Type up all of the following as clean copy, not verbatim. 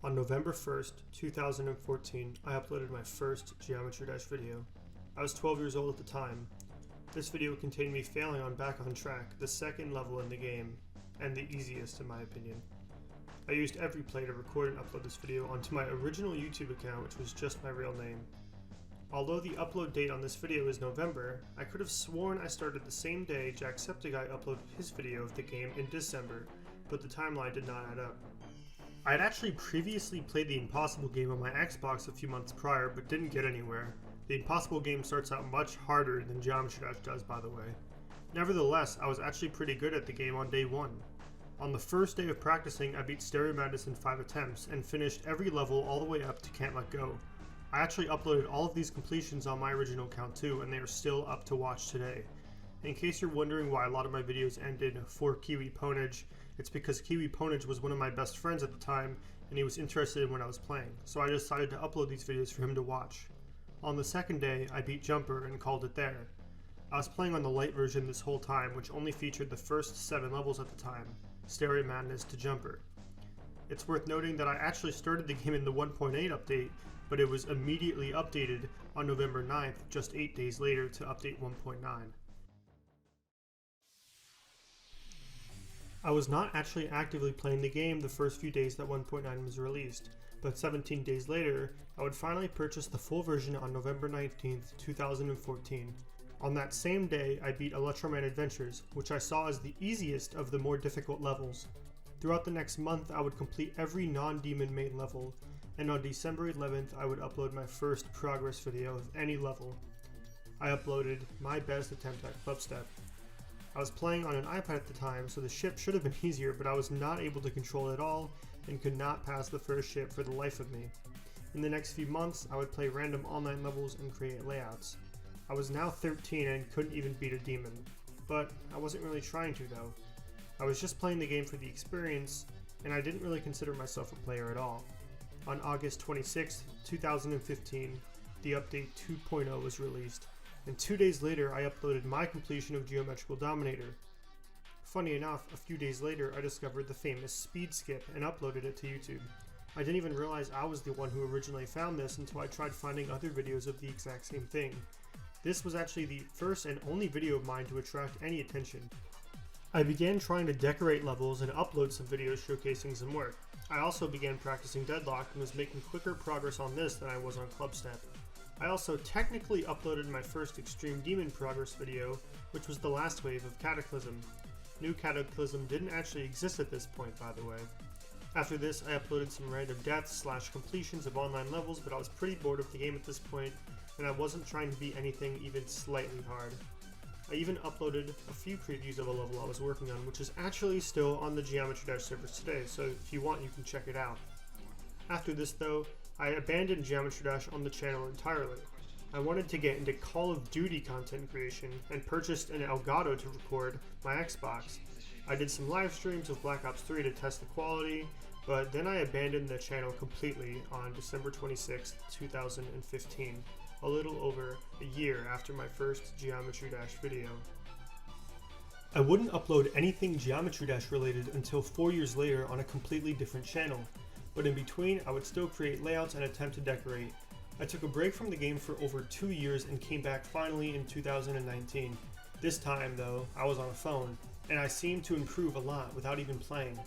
On November 1st, 2014, I uploaded my first Geometry Dash video. I was 12 years old at the time. This video contained me failing on Back on Track, the second level in the game, and the easiest in my opinion. I used every play to record and upload this video onto my original YouTube account, which was just my real name. Although the upload date on this video is November, I could have sworn I started the same day Jacksepticeye uploaded his video of the game in December, but the timeline did not add up. I had actually previously played the Impossible game on my Xbox a few months prior, but didn't get anywhere. The Impossible game starts out much harder than Geometry Dash does, by the way. Nevertheless, I was actually pretty good at the game on day 1. On the first day of practicing, I beat Stereo Madness in 5 attempts, and finished every level all the way up to Can't Let Go. I actually uploaded all of these completions on my original account too, and they are still up to watch today. In case you're wondering why a lot of my videos ended for Kiwi Ponage, it's because Kiwi Ponage was one of my best friends at the time, and he was interested in what I was playing, so I decided to upload these videos for him to watch. On the second day, I beat Jumper and called it there. I was playing on the light version this whole time, which only featured the first 7 levels at the time, Stereo Madness to Jumper. It's worth noting that I actually started the game in the 1.8 update, but it was immediately updated on November 9th, just 8 days later, to update 1.9. I was not actually actively playing the game the first few days that 1.9 was released, but 17 days later, I would finally purchase the full version on November 19th, 2014. On that same day, I beat Electroman Adventures, which I saw as the easiest of the more difficult levels. Throughout the next month, I would complete every non-demon main level, and on December 11th, I would upload my first progress video of any level. I uploaded my best attempt at Clubstep. I was playing on an iPad at the time, so the ship should have been easier, but I was not able to control it at all, and could not pass the first ship for the life of me. In the next few months, I would play random online levels and create layouts. I was now 13 and couldn't even beat a demon, but I wasn't really trying to though. I was just playing the game for the experience, and I didn't really consider myself a player at all. On August 26, 2015, the update 2.0 was released, and 2 days later I uploaded my completion of Geometrical Dominator. Funny enough, a few days later I discovered the famous speed skip and uploaded it to YouTube. I didn't even realize I was the one who originally found this until I tried finding other videos of the exact same thing. This was actually the first and only video of mine to attract any attention. I began trying to decorate levels and upload some videos showcasing some work. I also began practicing Deadlock and was making quicker progress on this than I was on Clubstep. I also technically uploaded my first Extreme Demon progress video, which was the last wave of Cataclysm. New Cataclysm didn't actually exist at this point, by the way. After this, I uploaded some random deaths / completions of online levels, but I was pretty bored of the game at this point, and I wasn't trying to be anything even slightly hard. I even uploaded a few previews of a level I was working on, which is actually still on the Geometry Dash servers today, so if you want you can check it out. After this though, I abandoned Geometry Dash on the channel entirely. I wanted to get into Call of Duty content creation and purchased an Elgato to record my Xbox. I did some live streams of Black Ops 3 to test the quality, but then I abandoned the channel completely on December 26, 2015, a little over a year after my first Geometry Dash video. I wouldn't upload anything Geometry Dash related until 4 years later on a completely different channel, but in between I would still create layouts and attempt to decorate. I took a break from the game for over 2 years and came back finally in 2019. This time though, I was on a phone, and I seemed to improve a lot without even playing.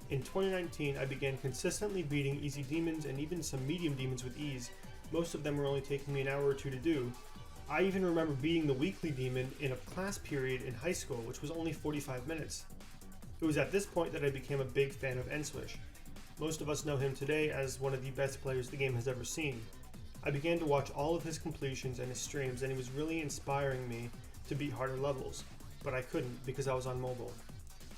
In 2019, I began consistently beating easy demons and even some medium demons with ease. Most of them were only taking me an hour or two to do. I even remember beating the weekly demon in a class period in high school, which was only 45 minutes. It was at this point that I became a big fan of Enswish. Most of us know him today as one of the best players the game has ever seen. I began to watch all of his completions and his streams, and he was really inspiring me to beat harder levels, but I couldn't because I was on mobile.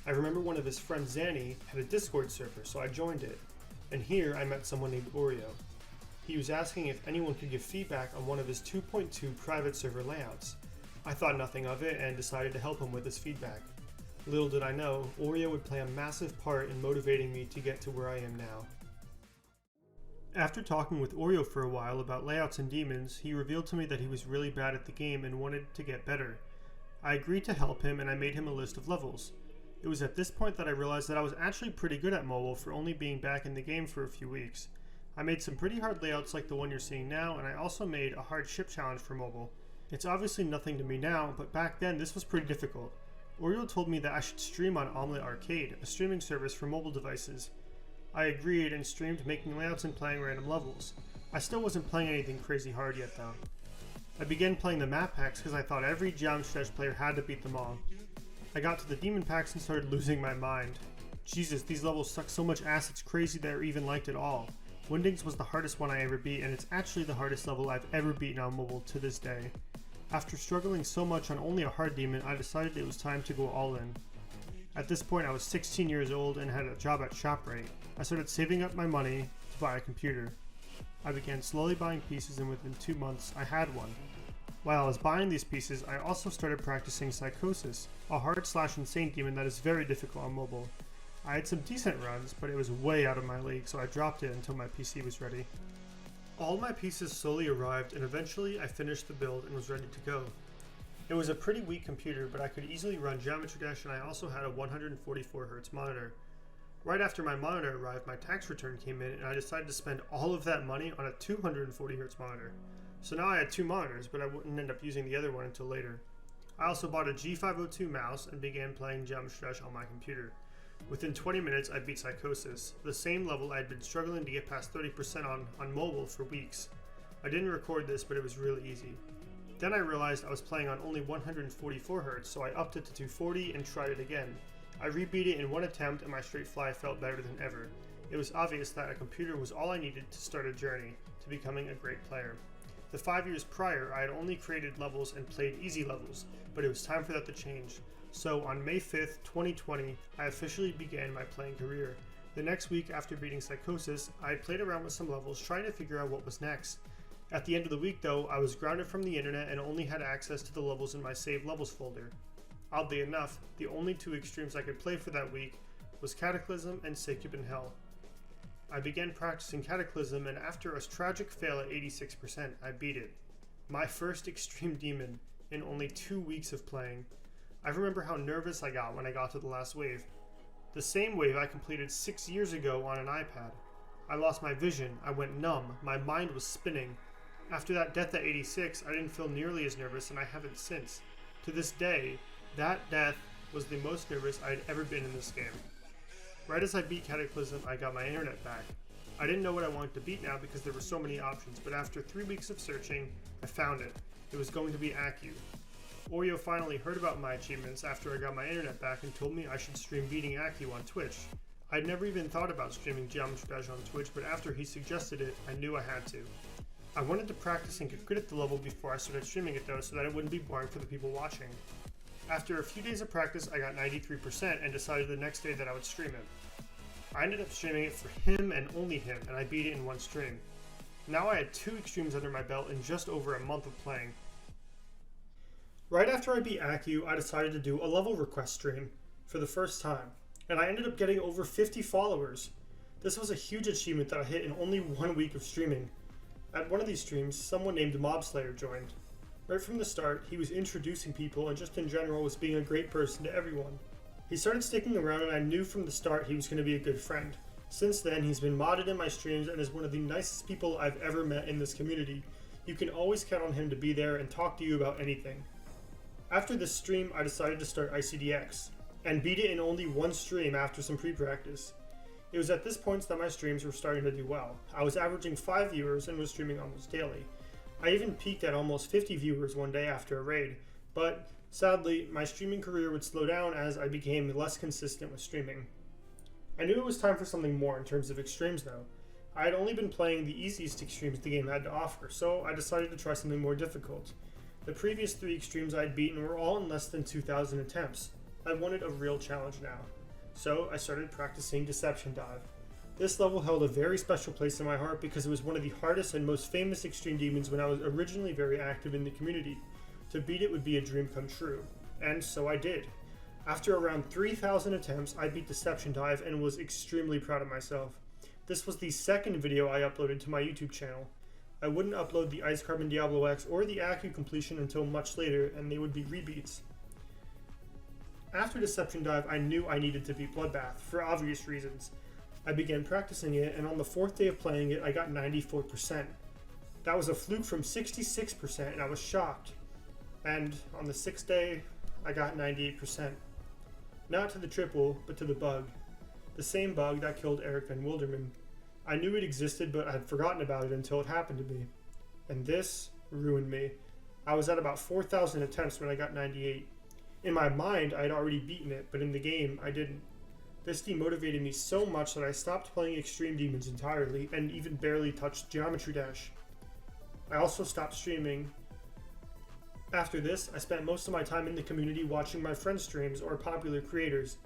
I remember one of his friends, Zanny, had a Discord server, so I joined it, and here I met someone named Oreo. He was asking if anyone could give feedback on one of his 2.2 private server layouts. I thought nothing of it and decided to help him with his feedback. Little did I know, Oreo would play a massive part in motivating me to get to where I am now. After talking with Oreo for a while about layouts and demons, he revealed to me that he was really bad at the game and wanted to get better. I agreed to help him and I made him a list of levels. It was at this point that I realized that I was actually pretty good at mobile for only being back in the game for a few weeks. I made some pretty hard layouts like the one you're seeing now, and I also made a hard ship challenge for mobile. It's obviously nothing to me now, but back then this was pretty difficult. Oriole told me that I should stream on Omelette Arcade, a streaming service for mobile devices. I agreed and streamed making layouts and playing random levels. I still wasn't playing anything crazy hard yet though. I began playing the map packs because I thought every Geometry Dash player had to beat them all. I got to the demon packs and started losing my mind. Jesus, these levels suck so much ass it's crazy they're even liked at all. Windings was the hardest one I ever beat, and it's actually the hardest level I've ever beaten on mobile to this day. After struggling so much on only a hard demon, I decided it was time to go all in. At this point I was 16 years old and had a job at ShopRite. I started saving up my money to buy a computer. I began slowly buying pieces, and within 2 months I had one. While I was buying these pieces, I also started practicing Psychosis, a hard/insane demon that is very difficult on mobile. I had some decent runs, but it was way out of my league, so I dropped it until my PC was ready. All my pieces slowly arrived, and eventually I finished the build and was ready to go. It was a pretty weak computer, but I could easily run Geometry Dash, and I also had a 144Hz monitor. Right after my monitor arrived, my tax return came in, and I decided to spend all of that money on a 240Hz monitor. So now I had 2 monitors, but I wouldn't end up using the other one until later. I also bought a G502 mouse and began playing Geometry Dash on my computer. Within 20 minutes I beat Psychosis, the same level I had been struggling to get past 30% on mobile for weeks. I didn't record this, but it was really easy. Then I realized I was playing on only 144Hz, so I upped it to 240 and tried it again. I rebeat it in one attempt, and my straight fly felt better than ever. It was obvious that a computer was all I needed to start a journey to becoming a great player. The 5 years prior, I had only created levels and played easy levels, but it was time for that to change. So on May 5th, 2020, I officially began my playing career. The next week after beating Psychosis, I played around with some levels trying to figure out what was next. At the end of the week though, I was grounded from the internet and only had access to the levels in my saved levels folder. Oddly enough, the only 2 extremes I could play for that week was Cataclysm and Sacred in Hell. I began practicing Cataclysm, and after a tragic fail at 86%, I beat it. My first extreme demon in only 2 weeks of playing. I remember how nervous I got when I got to the last wave. The same wave I completed 6 years ago on an iPad. I lost my vision, I went numb, my mind was spinning. After that death at 86, I didn't feel nearly as nervous, and I haven't since. To this day, that death was the most nervous I had ever been in this game. Right as I beat Cataclysm, I got my internet back. I didn't know what I wanted to beat now because there were so many options, but after 3 weeks of searching, I found it. It was going to be Accu. Oreo finally heard about my achievements after I got my internet back and told me I should stream beating Accu on Twitch. I'd never even thought about streaming Geometry Dash on Twitch, but after he suggested it, I knew I had to. I wanted to practice and get good at the level before I started streaming it though, so that it wouldn't be boring for the people watching. After a few days of practice, I got 93% and decided the next day that I would stream it. I ended up streaming it for him and only him, and I beat it in one stream. Now I had 2 extremes under my belt in just over a month of playing. Right after I beat Accu, I decided to do a level request stream for the first time, and I ended up getting over 50 followers. This was a huge achievement that I hit in only 1 week of streaming. At one of these streams, someone named Mobslayer joined. Right from the start, he was introducing people and just in general was being a great person to everyone. He started sticking around, and I knew from the start he was going to be a good friend. Since then, he's been modded in my streams and is one of the nicest people I've ever met in this community. You can always count on him to be there and talk to you about anything. After this stream, I decided to start ICDX, and beat it in only 1 stream after some pre-practice. It was at this point that my streams were starting to do well. I was averaging 5 viewers and was streaming almost daily. I even peaked at almost 50 viewers one day after a raid, but sadly, my streaming career would slow down as I became less consistent with streaming. I knew it was time for something more in terms of extremes though. I had only been playing the easiest extremes the game had to offer, so I decided to try something more difficult. The previous 3 extremes I had beaten were all in less than 2,000 attempts. I wanted a real challenge now. So I started practicing Deception Dive. This level held a very special place in my heart because it was one of the hardest and most famous extreme demons when I was originally very active in the community. To beat it would be a dream come true. And so I did. After around 3,000 attempts, I beat Deception Dive and was extremely proud of myself. This was the second video I uploaded to my YouTube channel. I wouldn't upload the Ice Carbon Diablo X or the Accu completion until much later, and they would be rebeats. After Deception Dive, I knew I needed to beat Bloodbath, for obvious reasons. I began practicing it, and on the 4th day of playing it, I got 94%. That was a fluke from 66%, and I was shocked. And on the 6th day, I got 98%. Not to the triple, but to the bug. The same bug that killed Eric Van Wilderman. I knew it existed, but I had forgotten about it until it happened to me. And this ruined me. I was at about 4,000 attempts when I got 98. In my mind, I had already beaten it, but in the game, I didn't. This demotivated me so much that I stopped playing Extreme Demons entirely and even barely touched Geometry Dash. I also stopped streaming. After this, I spent most of my time in the community watching my friends' streams or popular creators.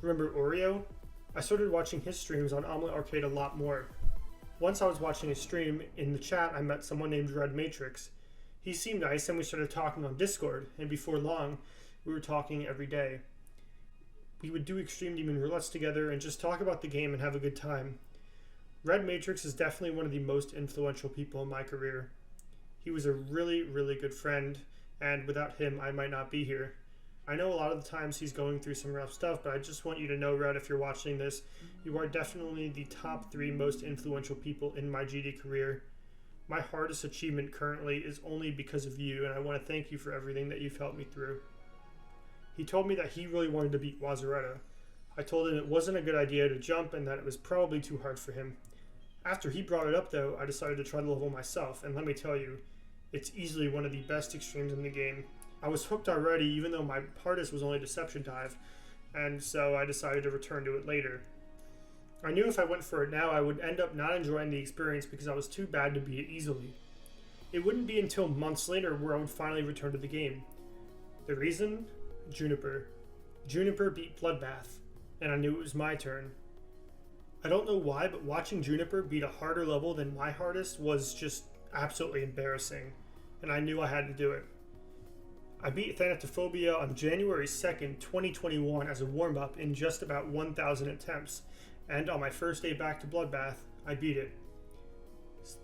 Remember Oreo? I started watching his streams on Omelette Arcade a lot more. Once I was watching a stream, in the chat I met someone named Red Matrix. He seemed nice and we started talking on Discord, and before long, we were talking every day. We would do Extreme Demon Roulettes together and just talk about the game and have a good time. Red Matrix is definitely one of the most influential people in my career. He was a really, really good friend, and without him, I might not be here. I know a lot of the times he's going through some rough stuff, but I just want you to know, Red, if you're watching this, you are definitely the top 3 most influential people in my GD career. My hardest achievement currently is only because of you, and I want to thank you for everything that you've helped me through. He told me that he really wanted to beat Wazaretta. I told him it wasn't a good idea to jump and that it was probably too hard for him. After he brought it up though, I decided to try the level myself, and let me tell you, it's easily one of the best extremes in the game. I was hooked already even though my hardest was only Deception Dive, and so I decided to return to it later. I knew if I went for it now I would end up not enjoying the experience because I was too bad to beat it easily. It wouldn't be until months later where I would finally return to the game. The reason? Juniper. Juniper beat Bloodbath, and I knew it was my turn. I don't know why, but watching Juniper beat a harder level than my hardest was just absolutely embarrassing, and I knew I had to do it. I beat Thanatophobia on January 2nd, 2021 as a warm-up in just about 1,000 attempts, and on my first day back to Bloodbath, I beat it.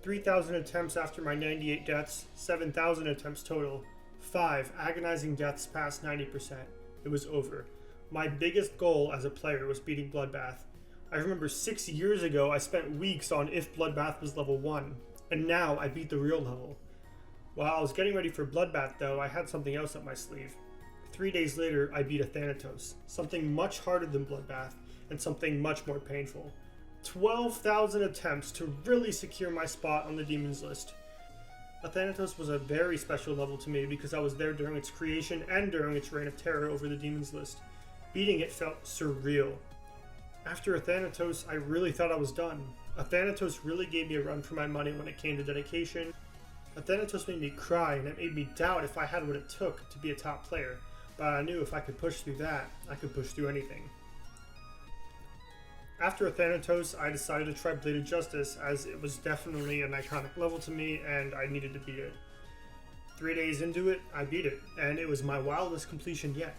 3,000 attempts after my 98 deaths, 7,000 attempts total. 5 agonizing deaths past 90%. It was over. My biggest goal as a player was beating Bloodbath. I remember 6 years ago I spent weeks on if Bloodbath was level 1, and now I beat the real level. While I was getting ready for Bloodbath though, I had something else up my sleeve. 3 days later I beat a Thanatos, something much harder than Bloodbath, and something much more painful. 12,000 attempts to really secure my spot on the Demons list. A Thanatos was a very special level to me because I was there during its creation and during its reign of terror over the Demons list. Beating it felt surreal. After a Thanatos, I really thought I was done. A Thanatos really gave me a run for my money when it came to dedication. A Thanatos made me cry and it made me doubt if I had what it took to be a top player, but I knew if I could push through that, I could push through anything. After a Thanatos, I decided to try Blade of Justice as it was definitely an iconic level to me and I needed to beat it. 3 days into it, I beat it, and it was my wildest completion yet.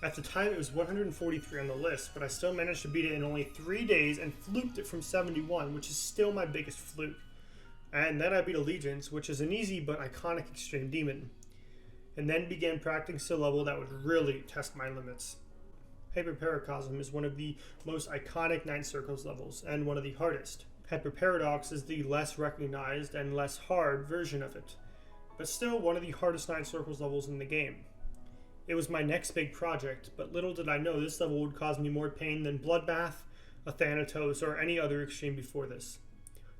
At the time it was 143 on the list, but I still managed to beat it in only 3 days and fluked it from 71, which is still my biggest fluke. And then I beat Allegiance, which is an easy but iconic extreme demon. And then began practicing a level that would really test my limits. Hyperparacosm is one of the most iconic Nine Circles levels, and one of the hardest. Hyperparadox is the less recognized and less hard version of it, but still one of the hardest Nine Circles levels in the game. It was my next big project, but little did I know this level would cause me more pain than Bloodbath, a Thanatos, or any other extreme before this.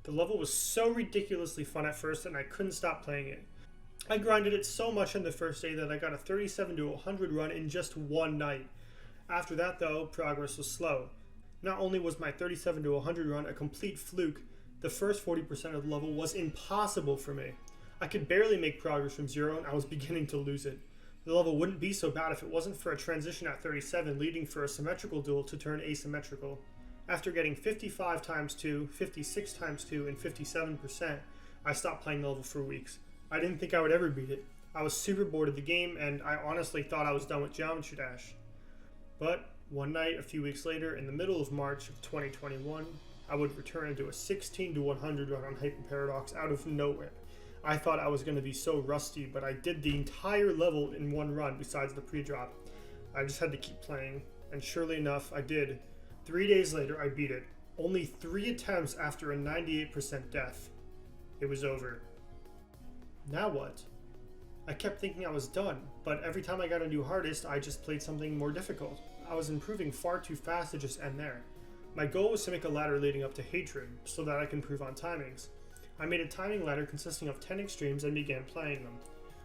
The level was so ridiculously fun at first and I couldn't stop playing it. I grinded it so much on the first day that I got a 37 to 100 run in just one night. After that though, progress was slow. Not only was my 37 to 100 run a complete fluke, the first 40% of the level was impossible for me. I could barely make progress from 0 and I was beginning to lose it. The level wouldn't be so bad if it wasn't for a transition at 37 leading for a symmetrical duel to turn asymmetrical. After getting 55 times 2, 56 times 2, and 57%, I stopped playing the level for weeks. I didn't think I would ever beat it. I was super bored of the game and I honestly thought I was done with Geometry Dash. But one night, a few weeks later, in the middle of March of 2021, I would return into a 16 to 100 run on Hyperparadox out of nowhere. I thought I was going to be so rusty, but I did the entire level in one run besides the pre-drop. I just had to keep playing, and surely enough, I did. 3 days later, I beat it. Only 3 attempts after a 98% death. It was over. Now what? I kept thinking I was done, but every time I got a new hardest, I just played something more difficult. I was improving far too fast to just end there. My goal was to make a ladder leading up to Hatred, so that I can improve on timings. I made a timing ladder consisting of 10 extremes and began playing them.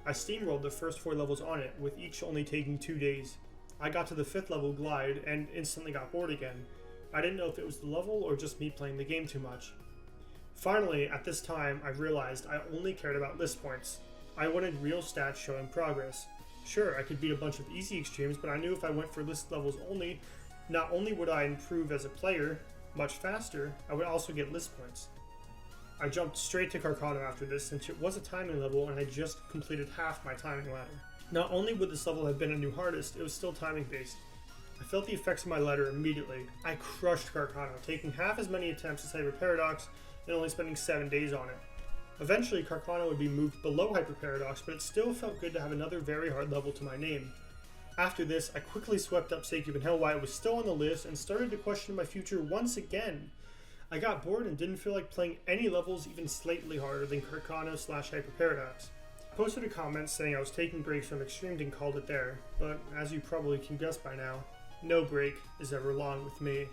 I steamrolled the first 4 levels on it, with each only taking 2 days. I got to the 5th level glide and instantly got bored again. I didn't know if it was the level or just me playing the game too much. Finally, at this time, I realized I only cared about list points. I wanted real stats showing progress. Sure, I could beat a bunch of easy extremes, but I knew if I went for list levels only, not only would I improve as a player much faster, I would also get list points. I jumped straight to Carcano after this since it was a timing level and I just completed half my timing ladder. Not only would this level have been a new hardest, it was still timing based. I felt the effects of my ladder immediately. I crushed Carcano, taking half as many attempts as Hyper Paradox and only spending 7 days on it. Eventually, Carcano would be moved below Hyper Paradox, but it still felt good to have another very hard level to my name. After this, I quickly swept up Seikyu and Hell while it was still on the list and started to question my future once again. I got bored and didn't feel like playing any levels even slightly harder than Carcano/Hyper Paradox. I posted a comment saying I was taking breaks from Extremes and called it there, but as you probably can guess by now, no break is ever long with me.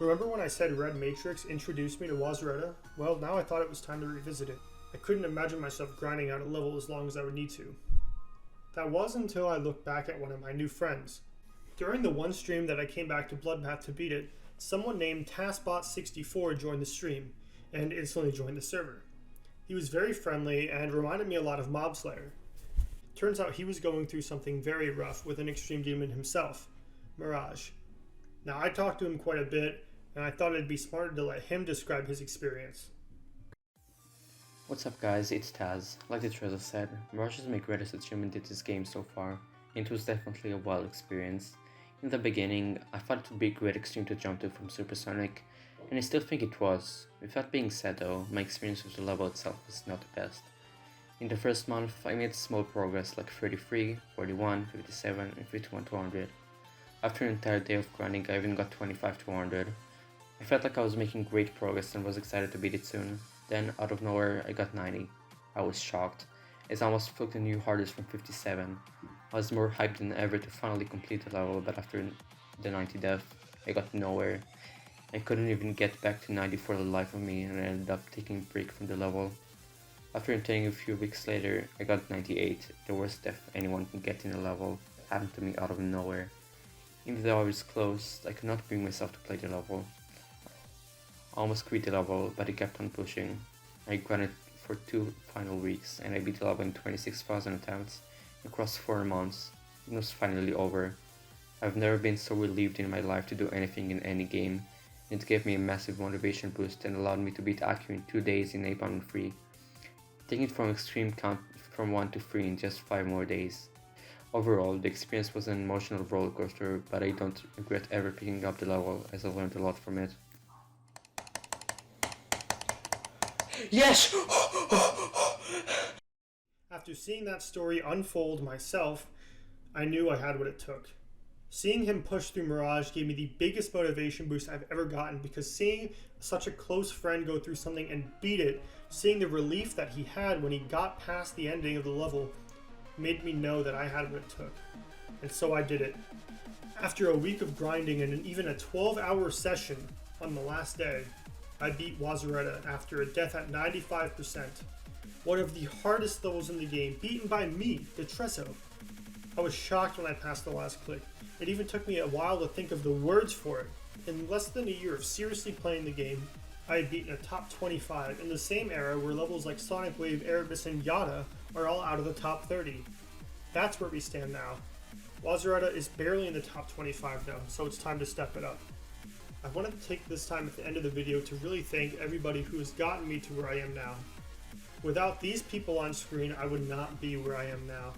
Remember when I said Red Matrix introduced me to Wazureta? Well, now I thought it was time to revisit it. I couldn't imagine myself grinding out a level as long as I would need to. That was until I looked back at one of my new friends. During the one stream that I came back to Bloodbath to beat it, someone named TaskBot64 joined the stream, and instantly joined the server. He was very friendly and reminded me a lot of Mob Slayer. Turns out he was going through something very rough with an extreme demon himself, Mirage. Now I talked to him quite a bit, and I thought it'd be smarter to let him describe his experience. What's up guys, it's Taz. Like Detrezo said, Mirage is my greatest achievement in this game so far, and it was definitely a wild experience. In the beginning, I thought it would be a great extreme to jump to from Supersonic, and I still think it was. With that being said though, my experience with the level itself was not the best. In the first month, I made small progress like 33, 41, 57, and 51 to 100. After an entire day of grinding, I even got 25 to 100. I felt like I was making great progress and was excited to beat it soon. Then, out of nowhere, I got 90. I was shocked, as I almost took the new hardest from 57. I was more hyped than ever to finally complete the level, but after the 90 death, I got nowhere. I couldn't even get back to 90 for the life of me, and I ended up taking a break from the level. After attaining a few weeks later, I got 98, the worst death anyone can get in a level, happened to me out of nowhere. Even though I was close, I could not bring myself to play the level. I almost quit the level, but I kept on pushing. I grinded for 2 final weeks, and I beat the level in 26,000 attempts across 4 months. It was finally over. I've never been so relieved in my life to do anything in any game. It gave me a massive motivation boost and allowed me to beat Aku in 2 days in Napalm 3. Taking it from extreme count from 1 to 3 in just 5 more days. Overall, the experience was an emotional rollercoaster, but I don't regret ever picking up the level, as I learned a lot from it. Yes! After seeing that story unfold myself, I knew I had what it took. Seeing him push through Mirage gave me the biggest motivation boost I've ever gotten, because seeing such a close friend go through something and beat it, seeing the relief that he had when he got past the ending of the level, made me know that I had what it took. And so I did it. After a week of grinding and even a 12-hour session on the last day, I beat Wazureta after a death at 95%. One of the hardest levels in the game, beaten by me, Detrezo. I was shocked when I passed the last click. It even took me a while to think of the words for it. In less than a year of seriously playing the game, I had beaten a top 25 in the same era where levels like Sonic Wave, Erebus, and Yada are all out of the top 30. That's where we stand now. Wazureta is barely in the top 25 now, so it's time to step it up. I wanted to take this time at the end of the video to really thank everybody who has gotten me to where I am now. Without these people on screen, I would not be where I am now.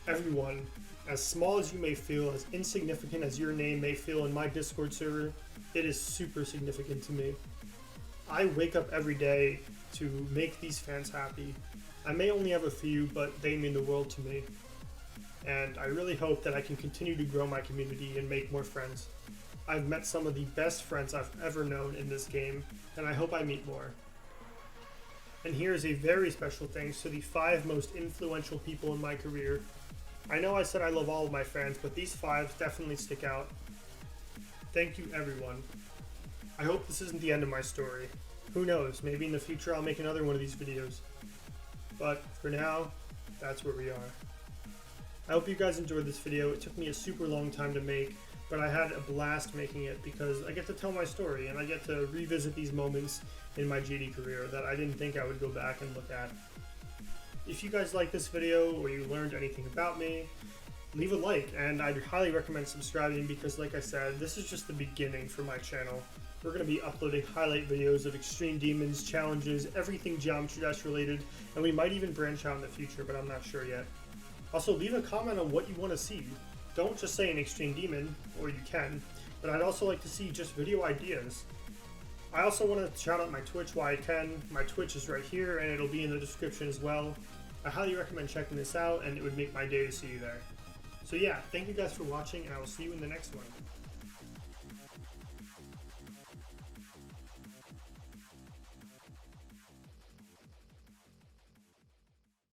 Everyone, as small as you may feel, as insignificant as your name may feel in my Discord server, it is super significant to me. I wake up every day to make these fans happy. I may only have a few, but they mean the world to me. and I really hope that I can continue to grow my community and make more friends. I've met some of the best friends I've ever known in this game, and I hope I meet more. And here's a very special thanks to the 5 most influential people in my career. I know I said I love all of my fans, but these 5 definitely stick out. Thank you, everyone. I hope this isn't the end of my story. Who knows, maybe in the future I'll make another one of these videos. But for now, that's where we are. I hope you guys enjoyed this video. It took me a super long time to make, but I had a blast making it because I get to tell my story and I get to revisit these moments in my GD career that I didn't think I would go back and look at. If you guys like this video or you learned anything about me, leave a like, and I'd highly recommend subscribing because, like I said, this is just the beginning for my channel. We're going to be uploading highlight videos of extreme demons, challenges, everything Geometry Dash related, and we might even branch out in the future, but I'm not sure yet. Also, leave a comment on what you want to see. Don't just say an extreme demon, or you can, but I'd also like to see just video ideas. I also want to shout out my Twitch while I can. My Twitch is right here, and it'll be in the description as well. I highly recommend checking this out, and it would make my day to see you there. So yeah, thank you guys for watching, and I will see you in the next one.